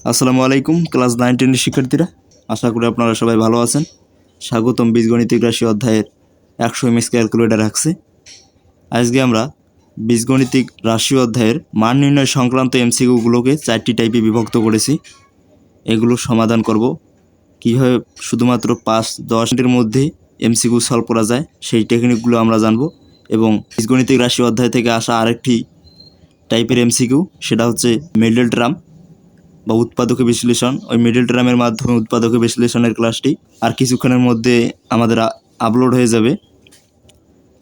আসসালামু আলাইকুম ক্লাস 9 10 শিক্ষার্থীরা, আশা করি আপনারা সবাই ভালো আছেন। স্বাগতম বীজগণিতিক রাশি অধ্যায়ের 100 এমএস ক্যালকুলেটর আঁকছে। আজকে আমরা বীজগণিতিক রাশি অধ্যায়ের মান নির্ণয় সংক্রান্ত এমসিকিউগুলোকে 4টি টাইপে বিভক্ত করেছি। এগুলো সমাধান করব। কীভাবে শুধুমাত্র 5-10 মিনিটের মধ্যে এমসিকিউ সলভ করা যায় সেই টেকনিকগুলো আমরা জানব। এবং বীজগণিতিক রাশি অধ্যায় থেকে আসা আরেকটি টাইপের এমসিকিউ, সেটা হচ্ছে মিডল টার্ম বা উৎপাদকে বিশ্লেষণ। ওই মিডল টার্মের মাধ্যমে উৎপাদকে বিশ্লেষণের ক্লাসটি আর কিছুক্ষণের মধ্যে আমাদের আপলোড হয়ে যাবে।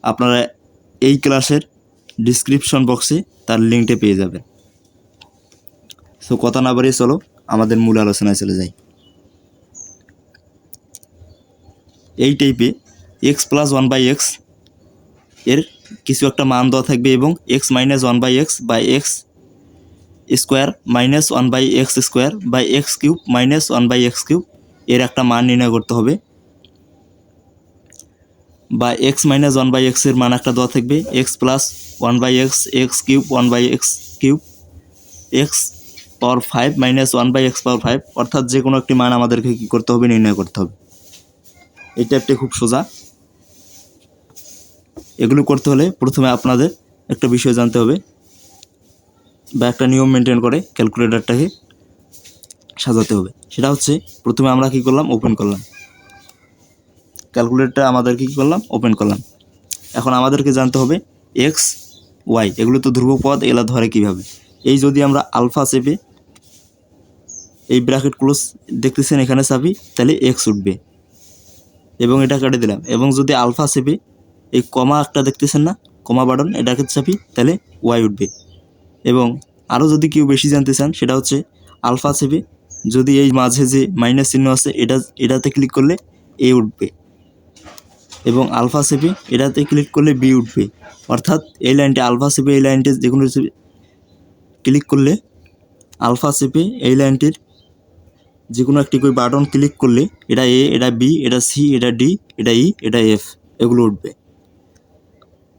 আপনারা এই ক্লাসের ডিসক্রিপশন বক্সে তার লিঙ্কটা পেয়ে যাবেন। সো কথা না বাড়িয়ে চলো আমাদের মূল আলোচনায় চলে যাই। এই টাইপে এক্স প্লাস 1/x এর কিছু একটা মান দেওয়া থাকবে এবং এক্স মাইনাস 1/x বা x square minus 1/x square বা x cube minus 1/x cube এর একটা মান নির্ণয় করতে হবে। বা এক্স মাইনাস 1/x এর মান একটা দেওয়া থাকবে, x plus 1/x x cube 1/x cube x power 5 minus 1/x power 5, অর্থাৎ যে কোনো একটি মান আমাদেরকে কী করতে হবে, নির্ণয় করতে হবে। এই টাইপটি খুব সোজা। এগুলো করতে হলে প্রথমে আপনাদের একটা বিষয় জানতে হবে বা একটা নিয়ম মেনটেন করে ক্যালকুলেটরটাকে সাজাতে হবে। সেটা হচ্ছে প্রথমে আমরা কী করলাম, ওপেন করলাম ক্যালকুলেটরটা, আমাদেরকে কী করলাম, ওপেন করলাম। এখন আমাদেরকে জানতে হবে এক্স ওয়াই এগুলো তো ধ্রুবপদ, এলা ধরে কীভাবে। এই যদি আমরা আলফা চেপে এই ব্র্যাকেট ক্লোজ দেখতেছেন এখানে চাপি, তাহলে এক্স উঠবে এবং এটা কেটে দিলাম। এবং যদি আলফা চেপে এই কমা একটা দেখতেছেন না, কমা বাটন, এটাকে চাপি, তাহলে ওয়াই উঠবে। এবং আরও যদি কেউ বেশি জানতে চান, সেটা হচ্ছে আলফা চেপে যদি এই মাঝে যে মাইনাস চিহ্ন আছে এটাতে ক্লিক করলে এ উঠবে এবং আলফা চেপে এটাতে ক্লিক করলে বি উঠবে। অর্থাৎ এই লাইনটি আলফা চেপে এই লাইনটি যে কোনো ক্লিক করলে, আলফা চেপে এই লাইনটির যে কোনো একটি বাটন ক্লিক করলে এটা এ, এটা বি, এটা সি, এটা ডি, এটা ই, এটা এফ এগুলো উঠবে।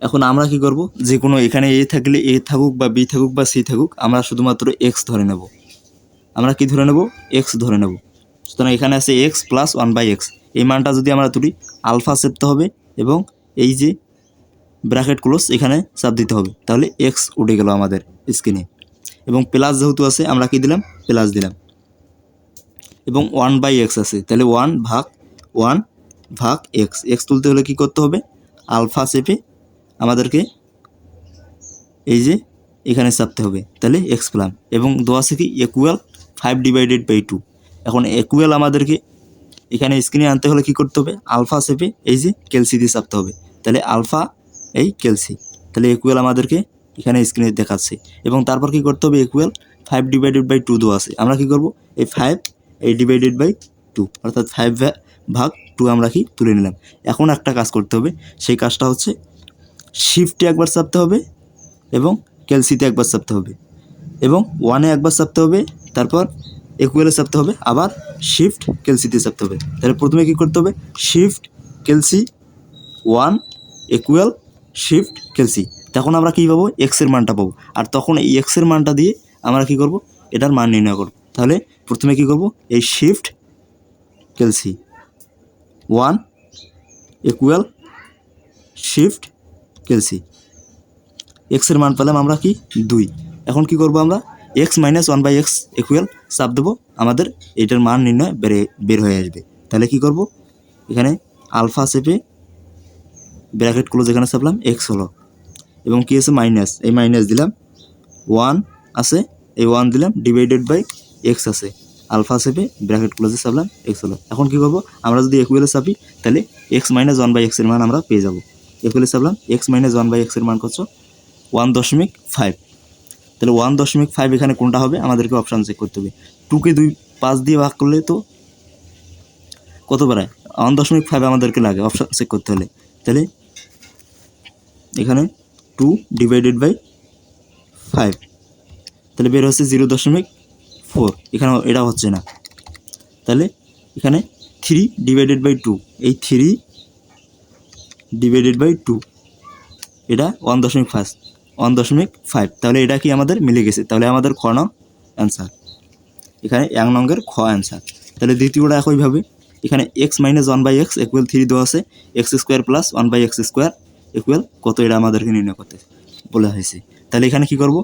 এখন আমরা কি করব, যে কোনো এখানে এ থাকলে এ থাকুক বা বি থাকুক বা সি থাকুক, আমরা শুধুমাত্র এক্স ধরে নেব। আমরা কি ধরে নেব, এক্স ধরে নেব। সুতরাং এখানে আছে এক্স প্লাস 1/x। এই মানটা যদি আমরা তুলি, আলফা চেপতে হবে এবং এই যে ব্র্যাকেট ক্লোজ এখানে চাপ দিতে হবে, তাহলে এক্স উঠে গেল আমাদের স্ক্রিনে। এবং প্লাস যেহেতু আছে আমরা কি দিলাম, প্লাস দিলাম। এবং 1/x আছে, তাহলে 1/x। এক্স তুলতে হলে কি করতে হবে, আলফা চেপে আমাদেরকে এই যে এখানে চাপতে হবে, তাহলে এক্স পেলাম। এবং দেওয়া আছে কি ইকুয়াল 5/2। এখন ইকুয়াল আমাদেরকে এখানে স্ক্রিনে আনতে হলে কি করতে হবে, আলফা চেপে এই যে ক্যালসি দিয়ে চাপতে হবে, তাহলে আলফা এই ক্যালসি, তাহলে ইকুয়াল আমাদেরকে এখানে স্ক্রিনে দেখাচ্ছে। এবং তারপর কি করতে হবে, ইকুয়াল 5/2 দেওয়া আছে, আমরা কি করব, এই 5 এই /2 অর্থাৎ 5/2 আমরা কি তুলে নিলাম। এখন একটা কাজ করতে হবে, সেই কাজটা হচ্ছে শিফটে একবার চাপতে হবে এবং ক্যালসিতে একবার চাপতে হবে এবং 1-এ একবার চাপতে হবে, তারপর ইকুয়ালে চাপতে হবে, আবার শিফট ক্যালসিতে চাপতে হবে। তাহলে প্রথমে কী করতে হবে, শিফট ক্যালসি 1 ইকুয়াল শিফট ক্যালসি। তখন আমরা কী পাবো, এক্সের মানটা পাবো। আর তখন এই এক্সের মানটা দিয়ে আমরা কী করব, এটার মান নির্ণয় করব। তাহলে প্রথমে কী করব, এই শিফট ক্যালসি 1 ইকুয়াল শিফট ক্যালসি, এক্সের মান পেলাম আমরা কি 2। এখন কি করব, আমরা এক্স মাইনাস 1/x ইকুয়াল চাপ দেবো, আমাদের এটার মান নির্ণয় বের হয়ে আসবে। তাহলে কি করব, এখানে আলফা চেপে ব্র্যাকেট ক্লোজ এখানে চাপলাম, এক্স হলো এবং কি আছে মাইনাস, এই মাইনাস দিলাম, 1 আছে এই 1 দিলাম, /x আছে, আলফা চেপে ব্র্যাকেট ক্লোজে চাপলাম, এক্স হলো। এখন কি করব, আমরা যদি ইকুয়ালে চাপি, তাহলে এক্স মাইনাস 1/x এর মান আমরা পেয়ে যাব। ইকুয়ালে চাপলাম, এক্স মাইনাস 1/x এর মান কত, 1.5। তাহলে 1.5 এখানে কোনটা হবে, আমাদেরকে অপশান চেক করতে হবে। 2কে 5 দিয়ে ভাগ করলে তো কত বেড়ায়, 1.5 আমাদেরকে লাগে অপশান চেক করতে হলে। তাহলে এখানে 2/5, তাহলে বের হচ্ছে 0.4। এখানে এটা হচ্ছে না, তাহলে এখানে 3/2, এই 3/2 এটা 1.5, তাহলে এটা কি আমাদের মিলে গেছে, তাহলে আমাদের খ নং অ্যান্সার। এখানে 1 নঙ্গের খ অ্যান্সার। তাহলে দ্বিতীয়টা একইভাবে এখানে x মাইনাস 1/x ইকুয়াল 3 দেওয়া আছে, x square plus 1/x square equal কত, এটা আমাদেরকে নির্ণয় করতে বলা হয়েছে। তাহলে এখানে কি করব,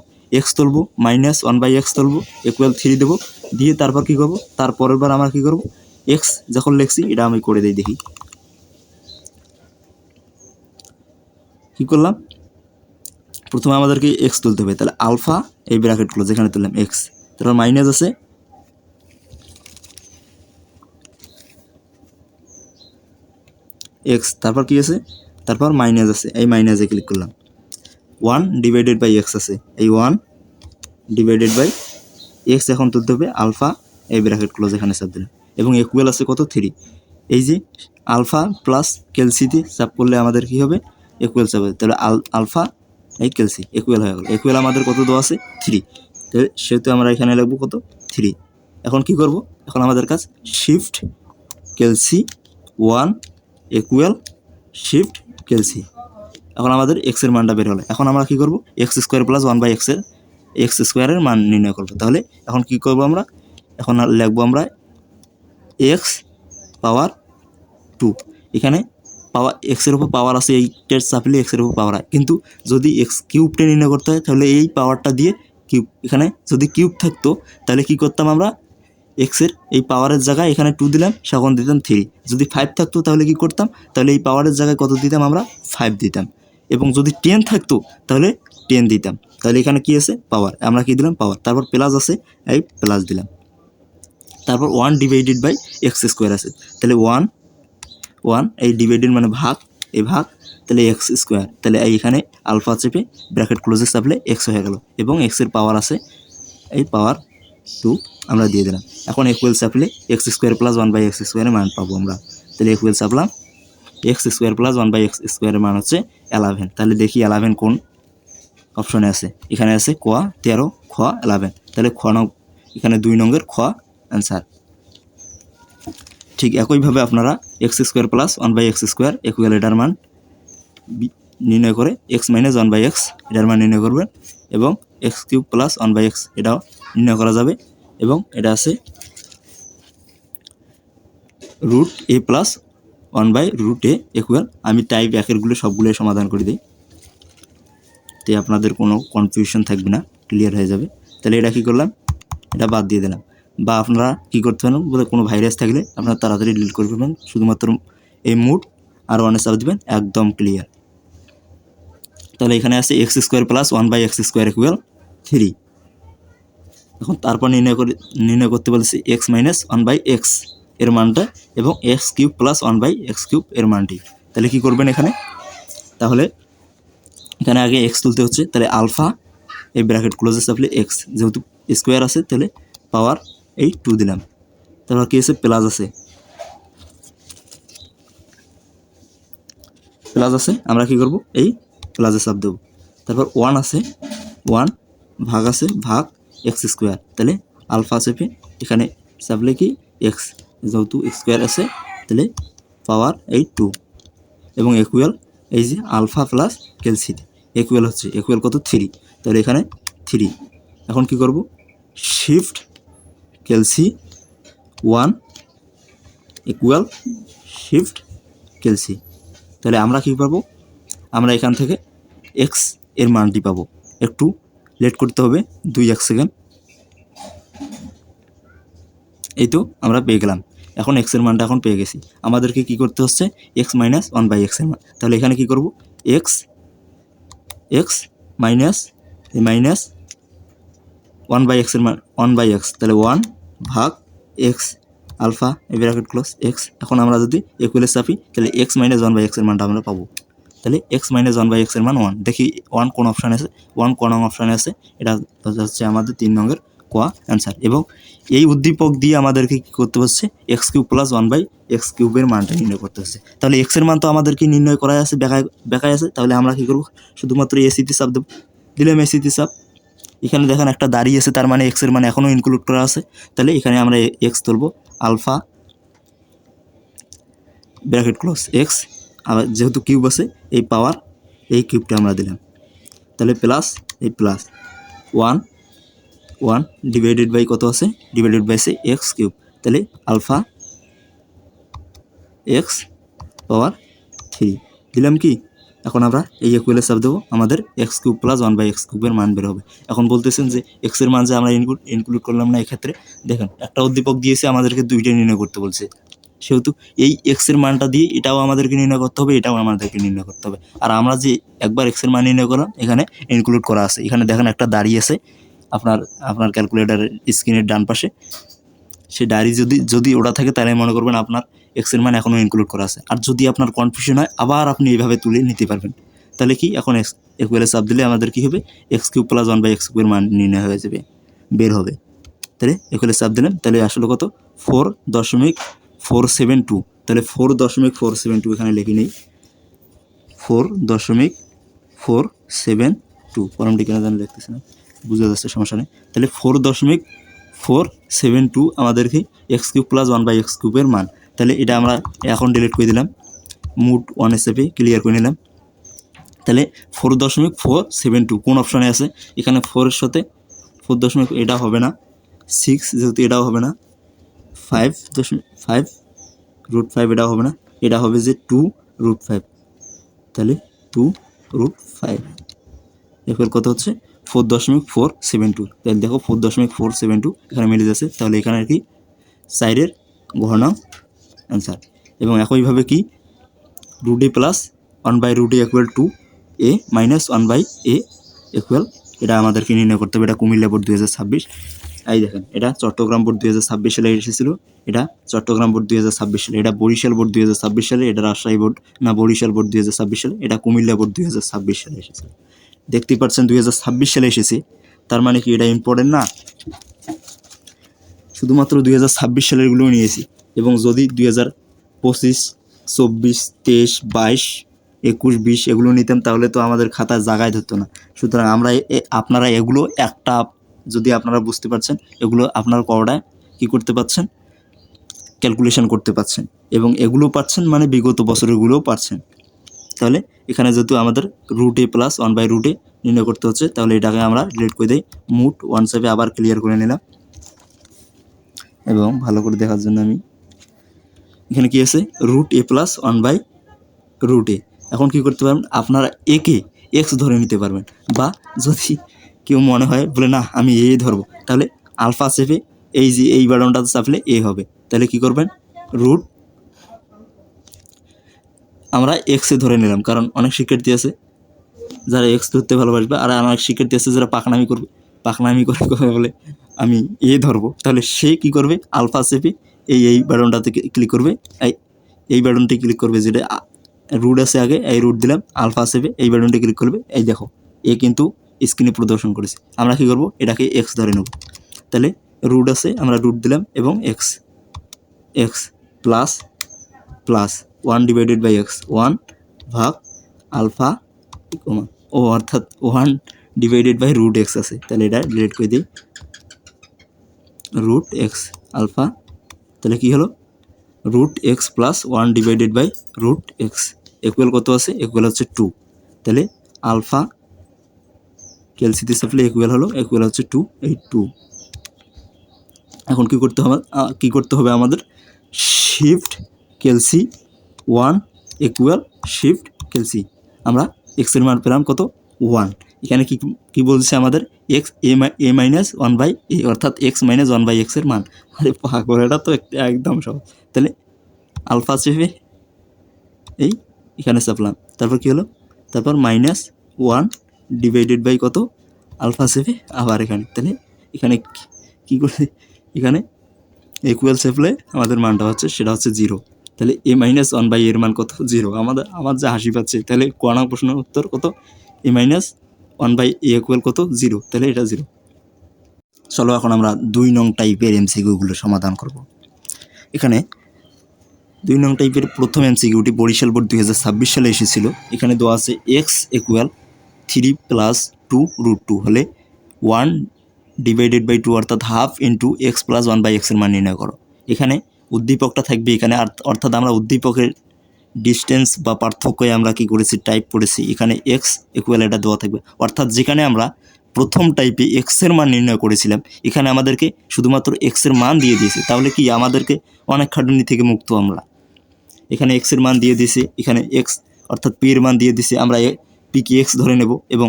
x তুলব, মাইনাস 1/x তুলব, ইকুয়াল 3 দেবো, দিয়ে তারপর কি করব, তারপরের বার আমরা কি করব, x যখন লিখছি এটা আমি করে দিই, দেখি কি করলাম। প্রথমে আমাদেরকে x তুলতে হবে, তাহলে আলফা এই ব্র্যাকেট ক্লোজ, যেখানে তুললাম x, তারপর মাইনাস আছে x, তারপর কি আছে, তারপর মাইনাস আছে, এই মাইনাসে ক্লিক করলাম, 1 ডিভাইডেড বাই x আছে, এই 1 ডিভাইডেড বাই x এখন তুলতে হবে আলফা এই ব্র্যাকেট ক্লোজ, এখানে চাপ দিলাম, এবং ইকুয়াল আছে কত, 3। এই যে আলফা প্লাস ক্যালসিতে চাপ করলে আমাদের কি হবে, ইকুয়াল চাপ হবে, তাহলে আলফা এই ক্যালসি ইকুয়াল হয়ে গেল। ইকুয়াল আমাদের কত দেওয়া আছে, 3, তাহলে সেহেতু আমরা এখানে লিখবো কত, 3। এখন কি করব, এখন আমাদের কাজ শিফট ক্যালসি 1 ইকুয়াল শিফট ক্যালসি, এখন আমাদের x এর মানটা বের হলো। এখন আমরা কি করব, এক্স স্কোয়ার প্লাস 1/x এর এক্স স্কোয়ারের মান নির্ণয় করব। তাহলে এখন কি করব, আমরা এখন লিখবো আমরা x পাওয়ার 2, এখানে পাওয়ার এক্সের উপর পাওয়ার আছে, এইটার চাপলে এক্সের উপর পাওয়ার হয়, কিন্তু যদি এক্স কিউবটা নির্ণয় করতে হয় তাহলে এই পাওয়ারটা দিয়ে কিউব, এখানে যদি কিউব থাকতো তাহলে কি করতাম আমরা, এক্সের এই পাওয়ারের জায়গায় এখানে 2 দিলাম, সেখন দিতাম 3। যদি 5 থাকতো তাহলে কি করতাম, তাহলে এই পাওয়ারের জায়গায় কত দিতাম আমরা, 5 দিতাম, এবং যদি 10 থাকতো তাহলে 10 দিতাম। তাহলে এখানে কি আছে, পাওয়ার, আমরা কি দিলাম, পাওয়ার, তারপর প্লাস আছে, এই প্লাস দিলাম, তারপর 1 ডিভাইডেড বাই এক্স স্কোয়ার আছে, তাহলে 1 এই ডিভাইডেড মানে ভাগ, এই ভাগ, তাহলে এক্স স্কোয়ার, তাহলে এইখানে আলফা চেপে ব্র্যাকেট ক্লোজে চাপলে এক্স হয়ে গেল, এবং এক্সের পাওয়ার আছে এই পাওয়ার 2 আমরা দিয়ে দিলাম। এখন ইকুয়াল চাপলে এক্স স্কোয়ার প্লাস 1/x স্কোয়ারের মান পাবো আমরা। তাহলে ইকুয়াল চাপলাম, এক্স স্কোয়ার প্লাস 1/x স্কোয়ারের মান হচ্ছে 11। তাহলে দেখি 11 কোন অপশনে আছে, এখানে আছে ক 13, খ 11, তাহলে খ নং, এখানে 2 নঙ্গের খ অ্যান্সার। ঠিক একইভাবে আপনারা x square plus 1/x square equal এটার মান নির্ণয় করে এক্স মাইনাস 1/x এটার মান নির্ণয় করবেন, এবং এক্স কিউব প্লাস 1/x এটাও নির্ণয় করা যাবে, এবং এটা আছে রুট এ প্লাস 1/√a ইকুয়াল, আমি টাইপ 1-এরগুলো সবগুলো সমাধান করে দিই, তো আপনাদের কোনো কনফিউশন থাকবে না, ক্লিয়ার হয়ে যাবে। তাহলে এটা কী করলাম, এটা বাদ দিয়ে দিলাম, বা আপনারা কী করতে পারেন, বলে কোনো ভাইরাস থাকলে আপনারা তাড়াতাড়ি ডিলিট করে ফেলবেন, শুধুমাত্র এই মুড আর 1-এ চাপ দেবেন, একদম ক্লিয়ার। তাহলে এখানে আছে x square plus 1/x square equal 3। এখন তারপর নির্ণয় করতে বলেছি এক্স মাইনাস 1/x এর মানটা, এবং x cube plus 1/x cube এর মানটি। তাহলে কি করবেন এখানে, তাহলে এখানে আগে এক্স তুলতে হচ্ছে, তাহলে আলফা এই ব্র্যাকেট ক্লোজে চাপলে এক্স, যেহেতু স্কোয়ার আছে তাহলে পাওয়ার এই 2 দিলাম, তারপর কি আছে, প্লাস আছে, আমরা কি করব, এই প্লাসে চাপ দেবো, তারপর 1 আছে, 1 ভাগ আছে, ভাগ এক্স স্কোয়ার, তাহলে আলফা চেপে এখানে চাপলে কি এক্স, যেহেতু স্কোয়ার আছে তাহলে পাওয়ার এই 2, এবং ইকুয়াল এই যে আলফা প্লাস ক্যালসি ইকুয়াল হচ্ছে, ইকুয়াল কত, 3, তাহলে এখানে 3। এখন কি করব, শিফট ক্যালসি 1 ইকুয়াল শিফট ক্যালসি, তাহলে আমরা কী পাবো, আমরা এখান থেকে এক্স এর মানটি পাবো, একটু লেট করতে হবে 2-1 সেকেন্ড, এই তো আমরা পেয়ে গেলাম। এখন এক্সের মানটা এখন পেয়ে গেছি, আমাদেরকে কি করতে হচ্ছে, এক্স মাইনাস 1/x এর মান, তাহলে এখানে কি করব, এক্স মাইনাস 1/x এর মান 1/x, তাহলে 1 ভাগ এক্স আলফা এই ব্র্যাকেট ক্লোজ এক্স। এখন আমরা যদি ইকুয়ালে চাপি তাহলে এক্স মাইনাস 1/x এর মানটা আমরা পাবো, তাহলে এক্স মাইনাস 1/x এর মান 1। দেখি 1 কোন অপশানে আছে, 1 কোন অপশানে আছে, এটা হচ্ছে আমাদের 3 নঙ্গের ক অ্যান্সার। এবং এই উদ্দীপক দিয়ে আমাদেরকে কী করতে হচ্ছে, এক্স কিউব প্লাস 1/x কিউবের মানটা নির্ণয় করতে হচ্ছে। তাহলে এক্সের মান তো আমাদেরকে নির্ণয় করা আছে, বেকায় আছে, তাহলে আমরা কী করবো, শুধুমাত্র এসিতে চাপ দেবো, দিলাম এসিতে চাপ, এখানে দেখেন একটা দাঁড়িয়ে আছে, তার মানে এক্সের মানে এখনও ইনক্লুড করা আছে, তাহলে এখানে আমরা এক্স তুলবো, আলফা ব্র্যাকেট ক্লোজ এক্স, আবার যেহেতু কিউব আছে এই পাওয়ার এই কিউবটা আমরা দিলাম, তাহলে প্লাস এই প্লাস 1 ওয়ান ডিভাইডেড বাই কত আছে, ডিভাইডেড বাই আছে এক্স কিউব, তাহলে আলফা এক্স পাওয়ার 3 দিলাম কি। এখন আমরা এই ইকুয়ালে চাপ দেবো, আমাদের এক্স কিউব প্লাস 1/x কিউবের মান বের হবে। এখন বলতেছেন যে এক্সের মান যে আমরা ইনক্লুড করলাম না, এক্ষেত্রে দেখেন একটা উদ্দীপক দিয়েছে, আমাদেরকে দুইটা নির্ণয় করতে বলছে, সেহেতু এই এক্সের মানটা দিয়ে এটাও আমাদেরকে নির্ণয় করতে হবে, এটাও আমাদেরকে নির্ণয় করতে হবে। আর আমরা যে একবার এক্সের মান নির্ণয় করলাম, এখানে ইনক্লুড করা আছে, এখানে দেখেন একটা দাঁড়িয়ে আছে আপনার ক্যালকুলেটারের স্ক্রিনের ডান পাশে, সেই ডায়েরি যদি ওটা থাকে তাহলে মনে করবেন আপনার এক্সের মান এখনও ইনক্লুড করা আছে। আর যদি আপনার কনফিউশন হয়, আবার আপনি এইভাবে তুলে নিতে পারবেন। তাহলে কি, এখন ইকুয়ালে চাপ দিলে আমাদের কি হবে, এক্স কিউব প্লাস 1/x কিউবের মান নির্ণয় হয়ে যাবে, বের হবে। তাহলে ইকুয়ালে চাপ দিলেন, তাহলে আসলে কত 4.472, তাহলে 4.472 এখানে লিখে নেই, 4.472 ফর্মটি কেন জানি লিখতেছে না, বুঝে যাচ্ছে, সমস্যা নেই। তাহলে 4.472 আমাদেরকে এক্স কিউব প্লাস 1/x কিউবের মান। তাহলে এটা আমরা এখন ডিলিট করে দিলাম, মুড 1 হিসেবে ক্লিয়ার করে নিলাম। তাহলে 4.472 কোন অপশানে আছে, এখানে 4-এর সাথে 4. এটা হবে না, 6 যেহেতু এটাও হবে না, 5.5 √5 এটাও হবে না, এটা হবে যে 2√5, তাহলে 2√5 এরপর কত হচ্ছে 4.472। তাহলে দেখো 4.472 এখানে মিলে যাচ্ছে, তাহলে এখানে আর কি সাইডের ঘন অ্যান্সার। এবং একইভাবে কি √a plus 1/√a equal to a minus 1/a equal, এটা আমাদেরকে নির্ণয় করতে হবে। এটা কুমিল্লা বোর্ড 2026, এই দেখেন এটা চট্টগ্রাম বোর্ড 2026 সালে এসেছিল, এটা চট্টগ্রাম বোর্ড 2026 সালে, এটা বরিশাল বোর্ড 2026 সালে, এটা রাজশাহী বোর্ড না বরিশাল বোর্ড 2026 সালে, এটা কুমিল্লা বোর্ড 2026 সালে এসেছে। দেখতেই পাচ্ছেন 2026 সালে এসেছে, তার মানে কি এটা ইম্পর্টেন্ট না, শুধুমাত্র 2026 সালেরগুলোও নিয়েছি। এবং যদি 2025, 24, 23, 22, 21, 20 এগুলো নিতাম, তাহলে তো আমাদের খাতায় জায়গায় ধরতো না। সুতরাং আপনারা এগুলো একটা, যদি আপনারা বুঝতে পারছেন, এগুলো আপনারা করায় কী করতে পারছেন, ক্যালকুলেশন করতে পারছেন, এবং এগুলো পাচ্ছেন মানে বিগত বছরেরগুলোও পাচ্ছেন। তাহলে এখানে যেহেতু আমাদের √a প্লাস 1/√a নির্ণয় করতে হচ্ছে, তাহলে এটাকে আমরা ডিলিট করে দিই, মুড 1 হিসেবে আবার ক্লিয়ার করে নিলাম। এবং ভালো করে দেখার জন্য আমি এখানে কি আছে, √a প্লাস 1/√a। এখন কি করতে পারবেন, আপনারা একে এক্স ধরে নিতে পারবেন, বা যদি কেউ মনে হয় বলে না আমি এ ধরবো, তাহলে আলফা চেপে এই যে এই বাটনটাতে চাপলে এ হবে। তাহলে কি করবেন, আমরা এক্সে ধরে নিলাম, কারণ অনেক শিক্ষার্থী আছে যারা এক্স ধরতে ভালোবাসবে, আর অনেক শিক্ষার্থী আছে যারা পাকনামি করে কথা বলে আমি এ ধরবো, তাহলে সে কি করবে, আলফা চেপে এই বাটনটাতে ক্লিক করবে, এই বাটনটি ক্লিক করবে, যেটা রুট আছে আগে, এই রুট দিলাম, আলফা চেপে এই বাটনটি ক্লিক করবে, এই দেখো এ কিন্তু স্ক্রিনে প্রদর্শন করেছে। আমরা কি করব, এটাকে এক্স ধরে নেব। তাহলে রুট আছে, আমরা রুট দিলাম, এবং এক্স প্লাস 1/x, 1 ভাগ আলফা ও অর্থাৎ 1/√x আছে, তাহলে এটা ডিলিট করে দিই, √x আলফা, তাহলে কি হলো √x প্লাস 1/√x ইকুয়াল কত আছে, ইকুয়াল হচ্ছে 2। তাহলে আলফা ক্যালসিতে চাপলে ইকুয়াল হচ্ছে 2, এই 2। এখন কি করতে হবে আমাদের, শিফট ক্যালসি 1 ইকুয়াল শিফট ক্যালসি, আমরা এক্সের মান পেলাম কত 1। এখানে কি বলছে আমাদের, a মাইনাস 1/a, অর্থাৎ x মাইনাস 1/x এর মান। আরে পাগল, এটা তো একদম সহজ। তাহলে আলফা চেপে এখানে চাপলাম, তারপর কি হলো, তারপর -1 ডিভাইডেড বাই কত, আলফা চেপে আবার এখানে, তাহলে এখানে কি করে, এখানে ইকুয়াল চেপলে আমাদের মানটা হচ্ছে, সেটা হচ্ছে 0। তাহলে a মাইনাস 1/a এর মান কত, 0। আমার যা হাসি পাচ্ছে, তাহলে ক নং প্রশ্নের উত্তর কত, a মাইনাস 1/a ইকুয়াল কত, 0, তাহলে এটা 0। চলো এখন আমরা 2 নং টাইপের এমসিকিউগুলো সমাধান করব। এখানে 2 নং টাইপের প্রথম এমসিকিউটি বরিশাল বোর্ড 2026 সালে এসেছিল। এখানে দেওয়া আছে এক্স ইকুয়াল 3 প্লাস 2√2 হলে 1/2 অর্থাৎ half into x plus 1/x এর মান নির্ণয় করো। এখানে উদ্দীপকটা থাকবে এখানে, অর্থাৎ আমরা উদ্দীপকের ডিস্টেন্স বা পার্থক্যে আমরা কি করেছি, টাইপ করেছি, এখানে এক্স ইকুয়াল এটা দেওয়া থাকবে। অর্থাৎ যেখানে আমরা প্রথম টাইপে এক্সের মান নির্ণয় করেছিলাম, এখানে আমাদেরকে শুধুমাত্র এক্সের মান দিয়ে দিয়েছে, তাহলে কি আমাদেরকে অনেক খাটুনি থেকে মুক্ত আমরা। এখানে এক্সের মান দিয়ে দিয়েছে, এখানে এক্স অর্থাৎ পি এর মান দিয়ে দিয়েছে, আমরা পি কি এক্স ধরে নেব এবং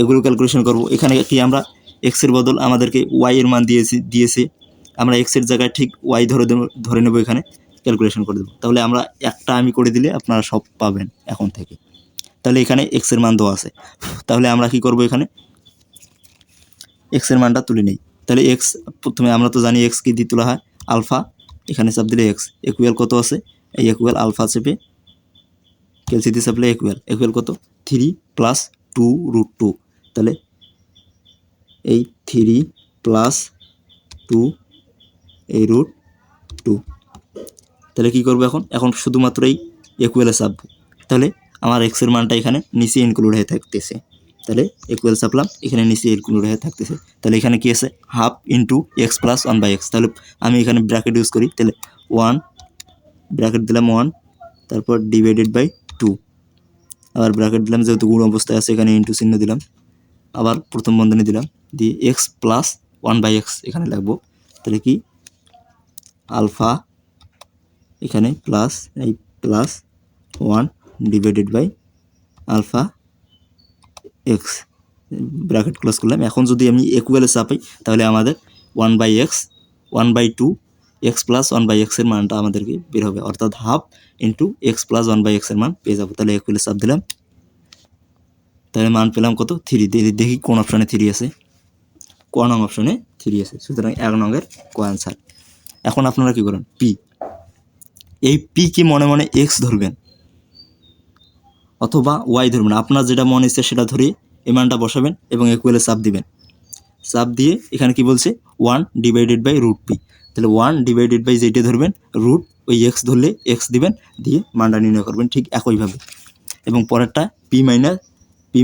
এগুলো ক্যালকুলেশন করব। এখানে কি আমরা এক্সের বদল আমাদেরকে ওয়াই এর মান দিয়েছে, আমরা এক্সের জায়গায় ঠিক ওয়াই ধরে নেব, এখানে ক্যালকুলেশন করে দেবো। তাহলে আমরা একটা আমি করে দিলে আপনারা সব পাবেন এখন থেকে। তাহলে এখানে এক্সের মান দেওয়া আছে, তাহলে আমরা কি করব, এখানে এক্সের মানটা তুলে নেই। তাহলে এক্স প্রথমে আমরা তো জানি এক্স কি দিয়ে তোলা হয়, আলফা, এখানে চাপ দিলে এক্স ইকুয়াল কত আছে, এই ইকুয়াল আলফা চেপে ক্যালসিতে চাপলে ইকুয়াল কত 3 + 2√2, তাহলে এই 3 + 2 এই √2। তাহলে কী করবো এখন শুধুমাত্র এই ইকুয়ালে চাপবো, তাহলে আমার এক্সের মানটা এখানে নিচে ইনক্লুড হয়ে থাকতেছে। তাহলে ইকুয়াল চাপলাম, এখানে নিচে ইনক্লুড হয়ে থাকতেছে। তাহলে এখানে কি আছে, half into x plus 1/x। তাহলে আমি এখানে ব্র্যাকেট ইউজ করি, তাহলে 1 ব্র্যাকেট দিলাম 1, তারপর ডিভাইডেড বাই 2, আবার ব্র্যাকেট দিলাম, যেহেতু গুণ অবস্থায় আছে এখানে ইন্টু চিহ্ন দিলাম, আবার প্রথম বন্ধনী দিলাম, দিয়ে এক্স প্লাস 1/x এখানে লাগবো। তাহলে কি আলফা এখানে প্লাস এই plus 1 divided by alpha x, bracket close করলাম। এখন যদি আমি ইকুয়ালে চাপাই তাহলে আমাদের 1/x 1/2 এক্স প্লাস 1/x এর মানটা আমাদেরকে বের হবে, অর্থাৎ half into x plus 1/x এর মান পেয়ে যাবো। তাহলে ইকুয়ালে চাপ দিলাম, তাহলে মান পেলাম কত 3। দেখি কোন অপশানে 3 আছে, ক নং অপশানে 3 আছে, সুতরাং 1 নংয়ের ক অ্যান্সার। এখন আপনারা কি করেন, পি, এই পি কি মনে মনে এক্স ধরবেন অথবা ওয়াই ধরবেন, আপনার যেটা মনে ইচ্ছে সেটা ধরে এই মানটা বসাবেন এবং ইকুয়ালে চাপ দিবেন। চাপ দিয়ে এখানে কি বলছে 1 ডিভাইডেড বাই √p, তাহলে 1 ডিভাইডেড বাই যেটা ধরবেন রুট, ওই এক্স ধরলে এক্স দিবেন, দিয়ে মানটা নির্ণয় করবেন ঠিক একইভাবে। এবং পরেরটা p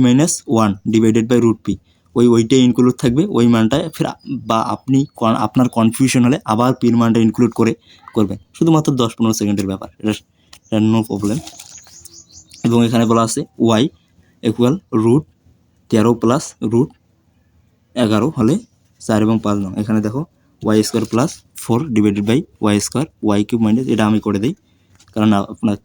minus 1 divided by √p, ওইটাই ইনক্লুড থাকবে, ওই মানটা ফের বা আপনি আপনার কনফিউশন হলে আবার পির মানটা ইনক্লুড করবেন, শুধুমাত্র 10-15 সেকেন্ডের ব্যাপার, এটা নো প্রবলেম। এবং এখানে বলা আছে ওয়াই ইকুয়াল √13 প্লাস √11 হলে 4 এবং 5 নং। এখানে দেখো y square plus 4 divided by y square y cube minus, এটা আমি করে দিই কারণ আপনার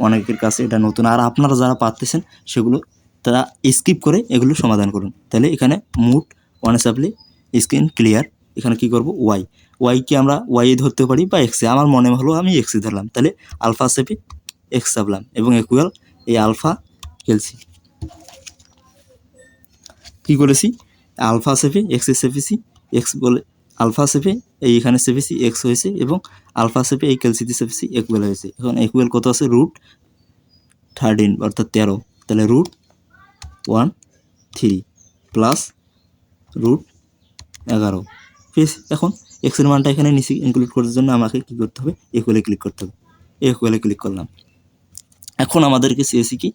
অনেকের কাছে এটা নতুন, আর আপনারা যারা পারতেছেন সেগুলো তারা স্কিপ করে এগুলো সমাধান করুন। তাহলে এখানে মুট ওয়ানে চাপলে স্ক্রিন ক্লিয়ার। এখানে কি করব, ওয়াইকে আমরা ওয়াই ধরতে পারি বা এক্সে, আমার মনে হলো আমি এক্সে ধরলাম, তাহলে আলফা চেপে এক্স চাপলাম এবং ইকুয়াল এই আলফা খেলছি, কী করেছি আলফা চেপে এক্সে চেপেছি, এক্স বলে আলফা চেপে এই এখানে চেপেছি এক্স হয়েছে এবং আলফা চেপে এই ক্যালসিতে চেপেছি ইকুয়াল হয়েছে। এখন ইকুয়াল কত আছে √13 অর্থাৎ 13, তাহলে √13 প্লাস √11 পেয়েছি। এখন এক্সের মানটা এখানে নিচে ইনক্লুড করার জন্য আমাকে কী করতে হবে, ইকুয়ালে ক্লিক করতে হবে, ইকুয়ালে ক্লিক করলাম। এখন আমাদেরকে চেয়েছি কি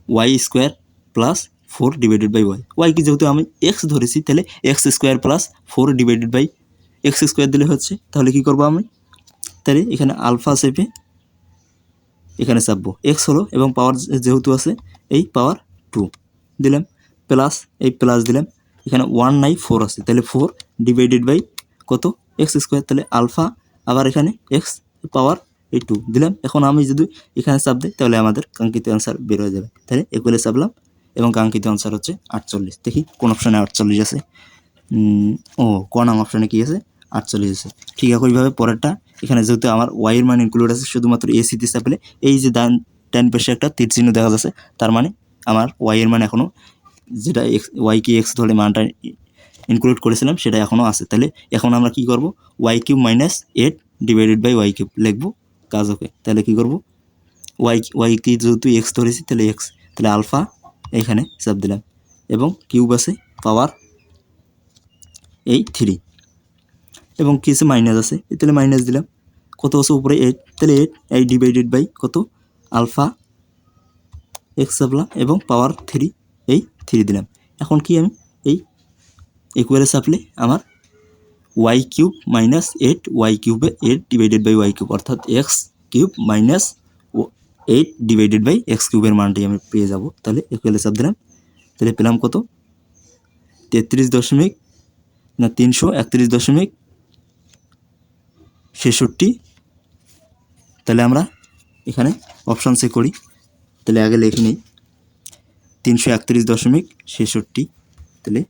y square plus 4 divided by y কি যেহেতু আমি এক্স ধরেছি তাহলে x square plus 4 divided by x square দিলে হচ্ছে। তাহলে কি করবো আমি, তাহলে এখানে আলফা চেপে এখানে চাপবো, এক্স হলো এবং পাওয়ার যেহেতু আছে এই পাওয়ার 2 দিলাম, প্লাস এই প্লাস দিলাম, এখানে 1 নাই 4 আছে, তাহলে 4 ডিভাইডেড বাই কত এক্স স্কোয়ার, তাহলে আলফা আবার এখানে এক্স পাওয়ার এই 2 দিলাম। এখন আমি যদি এখানে চাপ দিই তাহলে আমাদের কাঙ্ক্ষিত অ্যান্সার বের হয়ে যাবে। তাহলে ইকুয়ালে চাপলাম এবং কাঙ্ক্ষিত অ্যান্সার হচ্ছে 48। দেখি কোন অপশানে 48 আছে, ক নং অপশানে কী আছে 48 আছে। ঠিক একইভাবে পরেরটা, এখানে যেহেতু আমার ওয়াইয়ের মান ইনক্লুড আছে শুধুমাত্র এসিতে চাপলে এই যে ডান পাশে একটা তীর চিহ্ন দেখা যাচ্ছে, তার মানে আমার ওয়াইয়ের মান এখনও যেটা ওয়াই কি এক্স ধরে মানটা ইনক্লুড করেছিলাম সেটা এখনও আছে। তাহলে এখন আমরা কি করব, y cube minus 8 divided by y cube লিখবো, কাজ ওকে। তাহলে কি করব, ওয়াই কি যেহেতু এক্স ধরেছি তাহলে এক্স, তাহলে আলফা এখানে চাপ দিলাম এবং কিউব আছে পাওয়ার এই 3 এবং কিছু মাইনাস আছে, তাহলে মাইনাস দিলাম, কত আছে উপরে 8, তাহলে 8 ডিভাইডেড বাই কত আলফা এক্স চাপলাম এবং পাওয়ার 3 এই 3 দিলাম। এখন কি আমি এই ইকুয়ালে চাপলে আমার ওয়াই কিউব মাইনাস 8 ওয়াই কিউবে 8 ডিভাইডেড বাই ওয়াই কিউব অর্থাৎ x cube minus 8 divided by x কিউবের মানটি আমি পেয়ে যাব। তাহলে ইকুয়ালে চাপ দিলাম, তাহলে পেলাম কত 361.66। তাহলে আমরা এখানে অপশান সে করি, তাহলে আগে লিখে নিই 331.66, তাহলে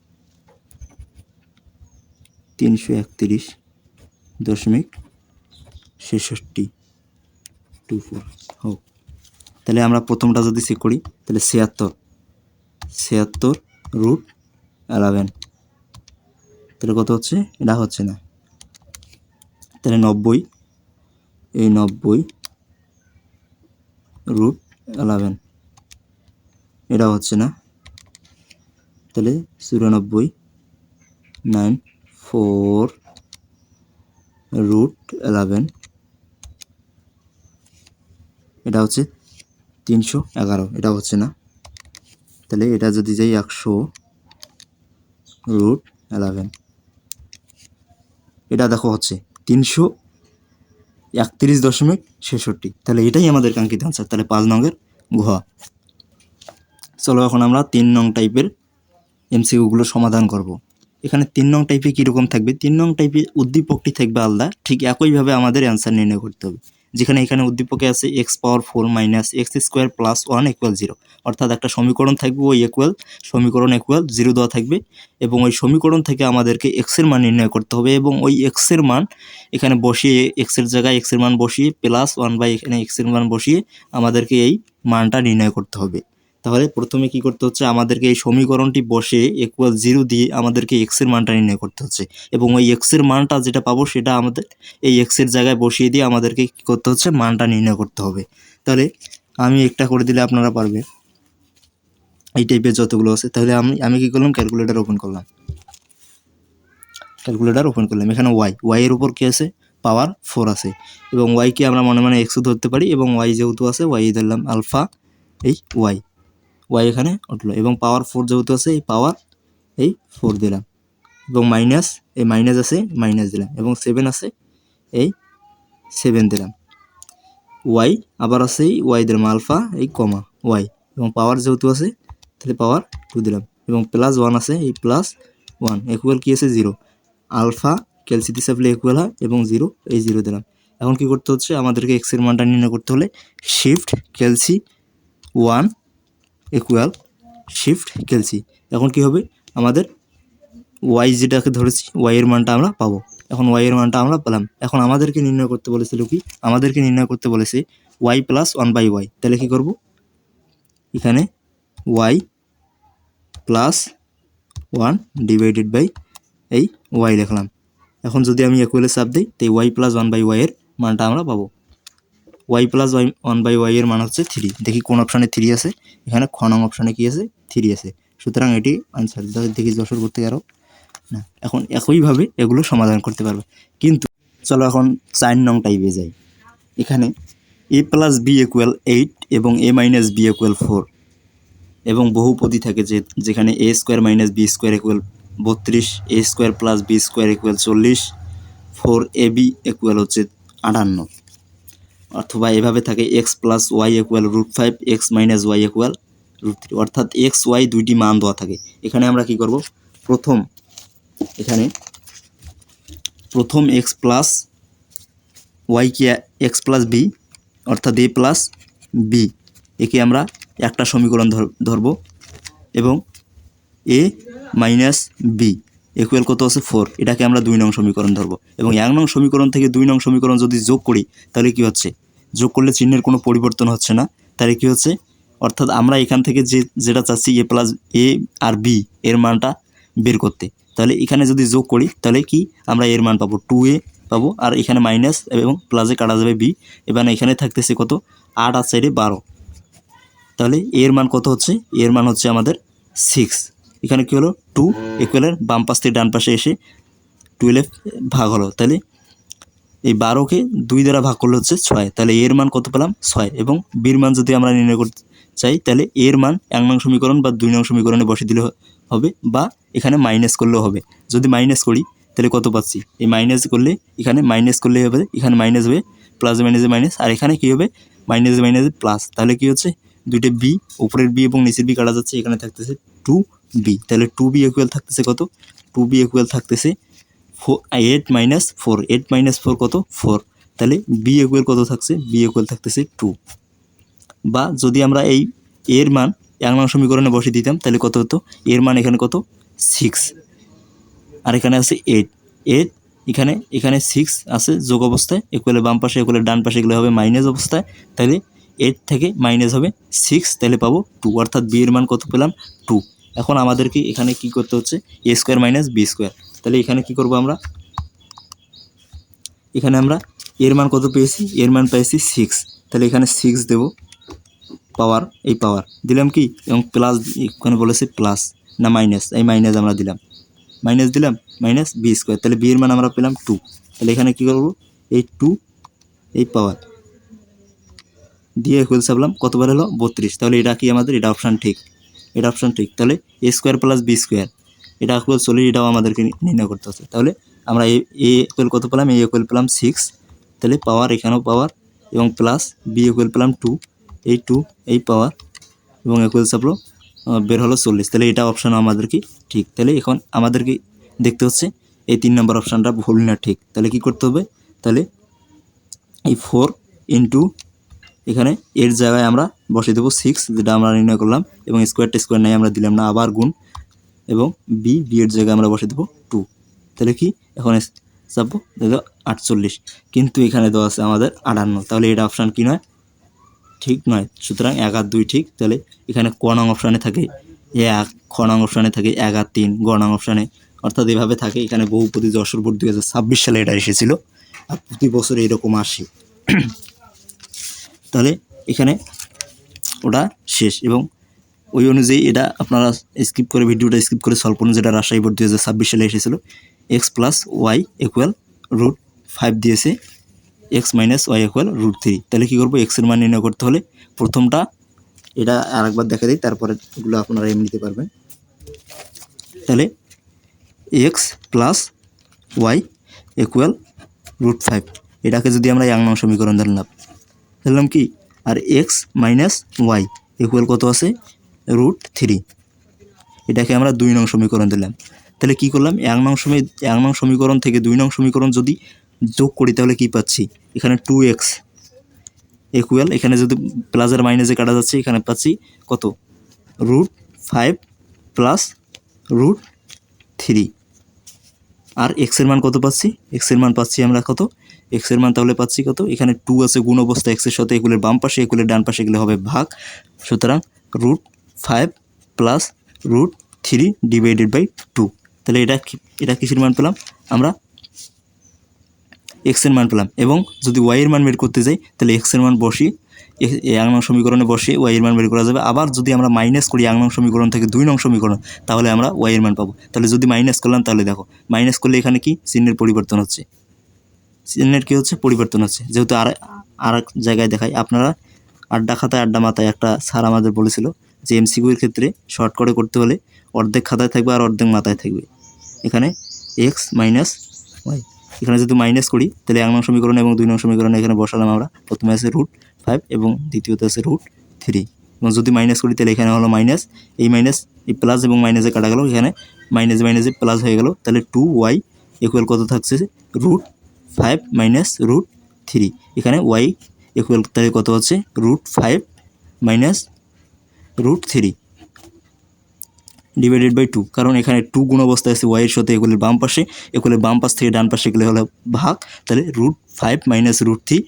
331.66 24 হোক। তাহলে আমরা প্রথমটা যদি চেক করি তাহলে 76√11, তাহলে কত হচ্ছে, এটা হচ্ছে না। তাহলে 90, এই 90√11, এটা হচ্ছে না। তাহলে 94/11, এটা হচ্ছে 311, এটা হচ্ছে না। তাহলে এটা যদি যাই 100√11, এটা দেখো হচ্ছে 331.66। তাহলে এটাই আমাদের কাঙ্ক্ষিত আনসার। তাহলে 5 নংয়ের ঘ। চলো এখন আমরা 3 নং টাইপের এমসিকিউগুলো সমাধান করব। এখানে 3 নং টাইপে কীরকম থাকবে, 3 নং টাইপে উদ্দীপকটি থাকবে আলাদা, ঠিক একইভাবে আমাদের অ্যান্সার নির্ণয় করতে হবে। যেখানে এখানে উদ্দীপকে আছে x⁴ - x² + 1 = 0, অর্থাৎ একটা সমীকরণ থাকবে, ওই সমীকরণ = 0 দেওয়া থাকবে, এবং ওই সমীকরণ থেকে আমাদেরকে এক্সের মান নির্ণয় করতে হবে, এবং ওই এক্সের মান এখানে বসিয়ে, এক্সের জায়গায় এক্সের মান বসিয়ে +1 এখানে এক্সের মান বসিয়ে আমাদেরকে এই মানটা নির্ণয় করতে হবে। তাহলে প্রথমে কি করতে হচ্ছে, আমাদেরকে এই সমীকরণটি বসে =0 দিয়ে আমাদেরকে এক্সের মানটা নির্ণয় করতে হচ্ছে, এবং ওই এক্সের মানটা যেটা পাবো সেটা আমাদের এই এক্সের জায়গায় বসিয়ে দিয়ে আমাদেরকে কী করতে হচ্ছে, মানটা নির্ণয় করতে হবে। তাহলে আমি একটা করে দিলে আপনারা পারবে, এই টাইপের যতগুলো আছে। তাহলে আমি কি করলাম, ক্যালকুলেটার ওপেন করলাম, এখানে ওয়াই এর উপর কি আছে, পাওয়ার 4 আছে, এবং ওয়াইকে আমরা মনে মনে এক্সও ধরতে পারি, এবং ওয়াই যেহেতু আছে ওয়াই ধরলাম আলফা, এই ওয়াই এখানে উঠলো, এবং পাওয়ার 4 যেহেতু আছে এই পাওয়ার 4 দিলাম, এবং মাইনাস আছে মাইনাস দিলাম, এবং 7 আছে এই 7 দিলাম, ওয়াই আবার আছে এই ওয়াই দিলাম, আলফা এই কমা ওয়াই, এবং পাওয়ার যেহেতু আছে তাহলে পাওয়ার 2 দিলাম, এবং +1 আছে এই +1, ইকুয়াল কি আছে 0, আলফা ক্যালসিতে চাপলে ইকুয়াল হয়, এবং 0 এই 0 দিলাম। এখন কি করতে হচ্ছে, আমাদেরকে এক্সের মানটা নির্ণয় করতে হলে শিফট ক্যালসি 1 ইকুয়াল শিফট ক্যালসি। এখন কি হবে, আমাদের ওয়াই যেটাকে ধরেছি ওয়াই এর মানটা আমরা পাবো। এখন ওয়াই এর মানটা আমরা পেলাম। এখন আমাদেরকে নির্ণয় করতে বলেছিল কি, আমাদেরকে নির্ণয় করতে বলেছে ওয়াই +1/y। তাহলে কি করব, এখানে ওয়াই +1 ডিভাইডেড বাই এই ওয়াই লিখলাম। এখন যদি আমি ইকুয়ালে চাপ দিই তো ওয়াই +1/y এর মানটা আমরা পাবো। ওয়াই +1/y এর মান হচ্ছে 3। দেখি কোন অপশানে 3 আছে, এখানে খ নং অপশানে কি আছে, 3 আছে। সুতরাং এটি আনসার। দেখি যশোর করতে আরও না। এখন একইভাবে এগুলো সমাধান করতে পারবে। কিন্তু চলো এখন 4 নং টাইপে যাই। এখানে a + b = 8 এবং a - b = 4, এবং বহুপদী থাকে যেখানে a² - b² = 32, a² + b² = 40, 4ab = হচ্ছে 58, অথবা এভাবে থাকে x + y = √5, x - y = √3, অর্থাৎ x y দুইটি মান দেওয়া থাকে। এখানে আমরা কি করব, প্রথম x + y কি x + b, অর্থাৎ a + b, একে আমরা একটা সমীকরণ ধরব, এবং a - b ইকুয়াল কত আছে 4, এটাকে আমরা 2 নং সমীকরণ ধরব, এবং 1 নং সমীকরণ থেকে 2 নং সমীকরণ যদি যোগ করি তাহলে কি হচ্ছে, যোগ করলে চিহ্নের কোনো পরিবর্তন হচ্ছে না। তাহলে কি হচ্ছে, অর্থাৎ আমরা এখান থেকে যেটা চাচ্ছি a আর b এর মানটা বের করতে, তাহলে এখানে যদি যোগ করি তাহলে কি আমরা এর মান পাবো 2a পাবো, আর এখানে মাইনাস এবং প্লাসে কাটা যাবে b, এবার এখানে থাকতেছে কত 8 আর 4 12, তাহলে এর মান কত হচ্ছে, এর মান হচ্ছে আমাদের 6। এখানে কি হলো 2 ইকুয়ালের বাম পাশ থেকে ডান পাশে এসে 12 ভাগ হলো, তাহলে এই 12কে 2 দ্বারা ভাগ করলে হচ্ছে 6, তাহলে এর মান কত পেলাম 6, এবং বির মান যদি আমরা নির্ণয় করতে চাই তাহলে এর মান 1 নং সমীকরণ বা 2 নং সমীকরণে বসে দিলে হবে, বা এখানে মাইনাস করলেও হবে। যদি মাইনাস করি তাহলে কত পাচ্ছি, এই মাইনাস করলে এখানে মাইনাস করলে হবে, এখানে মাইনাস হবে, প্লাস মাইনাসে মাইনাস, আর এখানে কি হবে মাইনাসে মাইনাসে প্লাস, তাহলে কি হচ্ছে দুইটা বি, উপরের বি এবং নিচের বি কাটা যাচ্ছে, এখানে থাকতেছে টু বি, তাহলে টু বি ইকুয়াল থাকতেছে কত, টু বি ইকুয়াল থাকতেছে 8 মাইনাস 4, 8 মাইনাস 4 কত 4, তাহলে বি ইকুয়াল কত থাকছে, বি ইকুয়াল থাকতেছে 2। বা যদি আমরা এই এর মান 1 নং সমীকরণে বসিয়ে দিতাম তাহলে কত হতো, এর মান এখানে কত 6 আর এখানে আছে 8, এখানে 6 আছে যোগ অবস্থায়, ইকুয়ালের বাম পাশে ইকুয়ালের ডান পাশে এগুলো হবে মাইনাস অবস্থায়, তাহলে 8 থেকে মাইনাস হবে 6, তাহলে পাবো 2, অর্থাৎ বি এর মান কত পেলাম 2। এখন আমাদেরকে এখানে কি করতে হচ্ছে, এ স্কোয়ার মাইনাস বি স্কোয়ার, তাহলে এখানে কি করব আমরা, এখানে আমরা এর মান কত পেয়েছি, এর মান পেয়েছি 6, তাহলে এখানে 6 দেব, পাওয়ার এই পাওয়ার দিলাম কি, এবং প্লাস এখানে বলেছে প্লাস না মাইনাস, এই মাইনাস আমরা দিলাম, মাইনাস দিলাম মাইনাস বি স্কোয়ার, তাহলে বি এর মান আমরা পেলাম 2, তাহলে এখানে কী করবো, এই 2 এই পাওয়ার দিয়ে ইকুয়াল চাপলাম, কতবার হলো 32, তাহলে এটা কি আমাদের, এটা অপশান ঠিক, এটা অপশান ঠিক, তাহলে এ স্কোয়ার প্লাস বি স্কোয়ার এটা ইকুয়াল 40, এটাও আমাদেরকে নির্ণয় করতে হচ্ছে, তাহলে আমরা এ ইকুয়াল কত পেলাম, এ ইকুয়াল পেলাম 6, তাহলে পাওয়ার এখানেও পাওয়ার এবং প্লাস বি ইকুয়াল পেলাম 2, এই 2 এই পাওয়ার এবং ইকুয়াল চাপলো বের হলো 40, তাহলে এটা অপশান আমাদেরকে ঠিক। তাহলে এখন আমাদেরকে দেখতে হচ্ছে এই 3 নম্বর অপশানটা ভুল না ঠিক, তাহলে কি করতে হবে, তাহলে এই 4 ইন্টু এখানে এর জায়গায় আমরা বসিয়ে দেবো 6, যেটা আমরা নির্ণয় করলাম, এবং স্কোয়ার নাই আমরা দিলাম না, আবার গুণ, এবং বি এর জায়গায় আমরা বসিয়ে দেবো 2, তাহলে কি এখন চাপবো দেখো 48, কিন্তু এখানে দেওয়া আছে আমাদের 58, তাহলে এটা অপশান কি নয়, ঠিক নয়, সুতরাং 1 আর 2 ঠিক, তাহলে এখানে ক নং অপশানে থাকে 1, খ নং অপশানে থাকে 1 আর 3, গ নং অপশানে, অর্থাৎ এভাবে থাকে। এখানে বহুপদী যশোর বোর্ড 2026 সালে এটা এসেছিল, আর প্রতি বছর এরকম আসে। তাহলে এখানে ওটা শেষ, এবং ওই অনুযায়ী এটা আপনারা স্কিপ করে, ভিডিওটা স্কিপ করে সলভ করুন, যেটা রাজশাহী বোর্ড 2026 সালে এসেছিল। এক্স প্লাস ওয়াই ইকুয়াল √5 দিয়েছে, এক্স মাইনাস ওয়াই ইকুয়াল √3, তাহলে কী করবো, এক্সের মান নির্ণয় করতে হলে প্রথমটা এটা আরেকবার দেখা দিই, তারপরে এগুলো আপনারা নিতে পারবেন। তাহলে এক্স প্লাস ওয়াই ইকুয়াল √5, এটাকে যদি আমরা 1 নং সমীকরণ ধরলাম কি, আর এক্স মাইনাস ওয়াই ইকুয়াল কত আছে √3, এটাকে আমরা 2 নং সমীকরণ দিলাম। তাহলে কি করলাম, 1 নং সমীকরণ থেকে 2 নং সমীকরণ যদি যোগ করি তাহলে কি পাচ্ছি, এখানে 2x ইকুয়াল, এখানে যদি প্লাসের মাইনাসে কাটা যাচ্ছে, এখানে পাচ্ছি কত √5 প্লাস √3, আর এক্সের মান কত পাচ্ছি, এক্সের মান পাচ্ছি আমরা কত, এক্সের মান তাহলে পাচ্ছি কত, এখানে 2 আছে গুণ অবস্থা এক্সের সাথে, এগুলোর বাম পাশে এগুলোর ডান পাশে এগুলো হবে ভাগ, সুতরাং √5 প্লাস √3 ডিভাইডেড বাই 2, তাহলে এটা কিসের মান পেলাম আমরা, এক্সের মান পেলাম। এবং যদি ওয়াইয়ের মান বের করতে যাই তাহলে এক্সের মান বসিয়ে 1 নং সমীকরণে বসিয়ে ওয়াইয়ের মান বের করা যাবে। আবার যদি আমরা মাইনাস করি 1 নং সমীকরণ থেকে 2 নং সমীকরণ, তাহলে আমরা ওয়াইয়ের মান পাবো। তাহলে যদি মাইনাস করলাম, তাহলে দেখো মাইনাস করলে এখানে কি চিহ্নের পরিবর্তন হচ্ছে, চিহ্নের কী হচ্ছে পরিবর্তন হচ্ছে, যেহেতু আর এক জায়গায় দেখাই, আপনারা আড্ডা খাতায় আড্ডা মাথায় একটা স্যার আমাদের বলেছিল যে এমসিকিউর ক্ষেত্রে শর্টকাটে করতে হলে অর্ধেক খাতায় থাকবে আর অর্ধেক মাথায় থাকবে। এখানে এক্স মাইনাস ওয়াই, এখানে যদি মাইনাস করি তাহলে 1 নং সমীকরণ এবং 2 নং সমীকরণ এখানে বসালাম আমরা, প্রথমে আছে √5 এবং দ্বিতীয়তে আছে √3, এবং যদি মাইনাস করি তাহলে এখানে হলো মাইনাস, এই মাইনাস এই প্লাস এবং মাইনাসে কাটা গেল, এখানে মাইনাসে প্লাস হয়ে গেল, তাহলে 2y ইকুয়াল কত থাকছে √5 মাইনাস √3, এখানে y ইকুয়াল তাহলে কত হচ্ছে √5 মাইনাস √3 ডিভাইডেড বাই 2, কারণ এখানে 2 গুণ অবস্থায় আছে ওয়াইয়ের সাথে, এগুলোর বাম পাশে, এগুলোর বাম পাশ থেকে ডান পাশে এগুলো হলো ভাগ, তাহলে √5 মাইনাস √3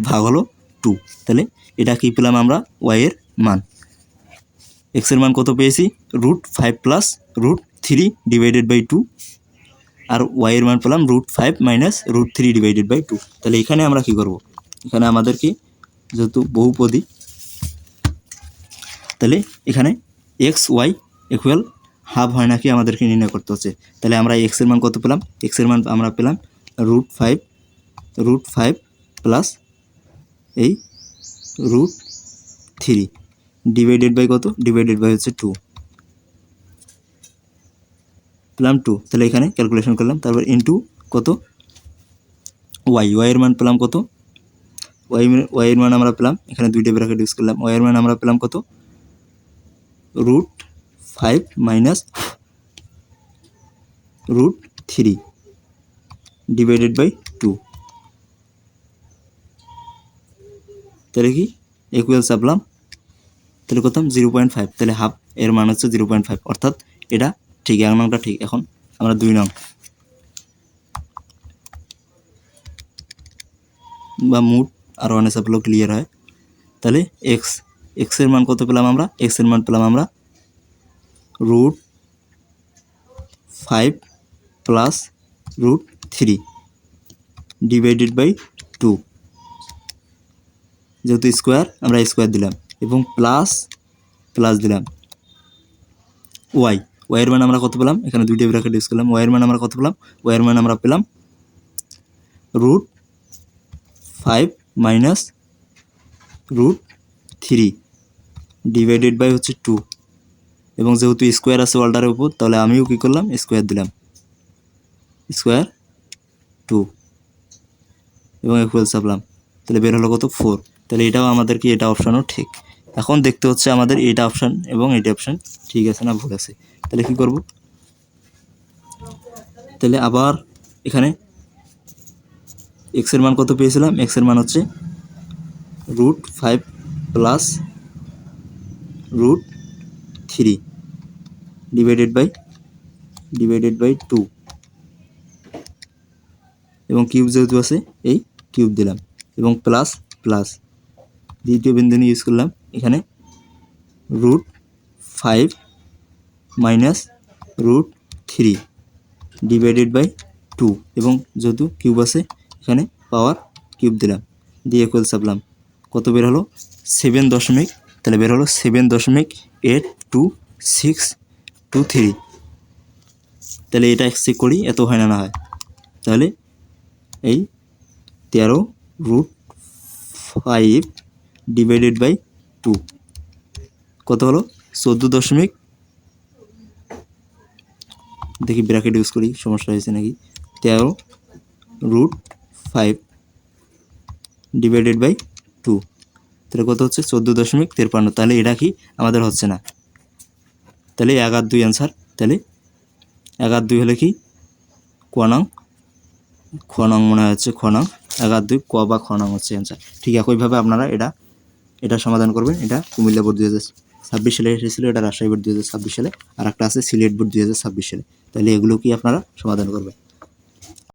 ভাগ হলো 2, তাহলে এটা কি পেলাম আমরা ওয়াইয়ের মান, এক্সের মান কত পেয়েছি √5 প্লাস √3 ডিভাইডেড বাই 2, আর ওয়াইয়ের মান পেলাম √5 মাইনাস √3 ডিভাইডেড বাই 2। তাহলে এখানে আমরা কি করব, এখানে আমাদেরকে যেহেতু বহুপদী, তাহলে এখানে এক্স ওয়াই ইকুয়াল হাফ হয় নাকি আমাদেরকে নির্ণয় করতে হচ্ছে। তাহলে আমরা এক্সের মান কত পেলাম, এক্সের মান আমরা পেলাম √5 প্লাস এই √3 ডিভাইডেড বাই কত, ডিভাইডেড বাই হচ্ছে 2, পেলাম 2, তাহলে এখানে ক্যালকুলেশন করলাম, তারপর ইন্টু কত ওয়াইয়ের মান পেলাম কত, ওয়াইয়ের মান আমরা পেলাম, এখানে 2টা ব্র্যাকেট ইউজ করলাম, ওয়াইয়ের মান আমরা পেলাম কত 5 মাইনাস √3 ডিভাইডেড বাই 2। তাহলে কি ইকুয়াল চাপলাম, তাহলে করতাম 0.5, তাহলে হাফ এর মান হচ্ছে 0.5, অর্থাৎ এটা ঠিক, 1 নংটা ঠিক। এখন আমরা 2 নং বা মুড আর ওয়ানে চাপলেও ক্লিয়ার হয়। তাহলে এক্স এর মান কত পেলাম আমরা? এক্স এর মান পেলাম আমরা √5 প্লাস √3 ডিভাইডেড বাই 2, যেহেতু স্কোয়ার আমরা স্কোয়ার দিলাম এবং প্লাস দিলাম ওয়াই এর মান আমরা কত পেলাম? এখানে দুইটা ব্র্যাকেট ইউজ করলাম। ওয়াই এর মান আমরা কত পেলাম? ওয়াই এর মান আমরা পেলাম √5 মাইনাস √3 ডিভাইডেড বাই হচ্ছে 2, এবং যেহেতু স্কোয়ার আছে ওয়ালটারের উপর, তাহলে আমিও কী করলাম? স্কোয়ার দিলাম, স্কোয়ার 2 এবং ইকুয়াল চাপলাম, তাহলে বের হলো কত? 4। তাহলে এটাও আমাদের কি, এটা অপশানও ঠিক। এখন দেখতে হচ্ছে আমাদের এটা অপশান এবং এটা অপশান ঠিক আছে না ভুল আছে। তাহলে কি করব? তাহলে আবার এখানে এক্স এর মান কত পেয়েছিলাম? এক্স এর মান হচ্ছে √5 প্লাস √3 ডিভাইডেড বাই 2, এবং কিউব যেহেতু আছে এই কিউব দিলাম, এবং প্লাস দ্বিতীয় বিন্দু ইউজ করলাম এখানে √5 মাইনাস √3 ডিভাইডেড বাই 2, এবং যেহেতু কিউব আছে এখানে পাওয়ার কিউব দিলাম, দিয়ে ইকুয়াল চাপলাম। কত বের হলো? 7 দশমিক, তাহলে বের হলো 7.82623। তাহলে এটা চেক করি, এত হয় না হয়। তাহলে এই 13√5 ডিভাইডেড বাই 2 কত হলো? 14 দশমিক, দেখি ব্র্যাকেট ইউজ করি সমস্যা হয়েছে নাকি। 13√5 ডিভাইডেড বাই 2, তাহলে কত হচ্ছে? 14.53। তাহলে এটা কি আমাদের হচ্ছে না, তাহলে 11-2 অ্যান্সার। তাহলে 11-2 হলে কি ক নং মনে হচ্ছে, খ নং 11-2 ক বা খ নং হচ্ছে অ্যান্সার। ঠিক একইভাবে আপনারা এটা সমাধান করবেন। এটা কুমিল্লা বোর্ড 2026 সালে এসেছিল, এটা রাজশাহী বোর্ড 2026 সালে, আর একটা আছে সিলেট বোর্ড 2026 সালে। তাহলে এগুলো কি আপনারা সমাধান করবেন।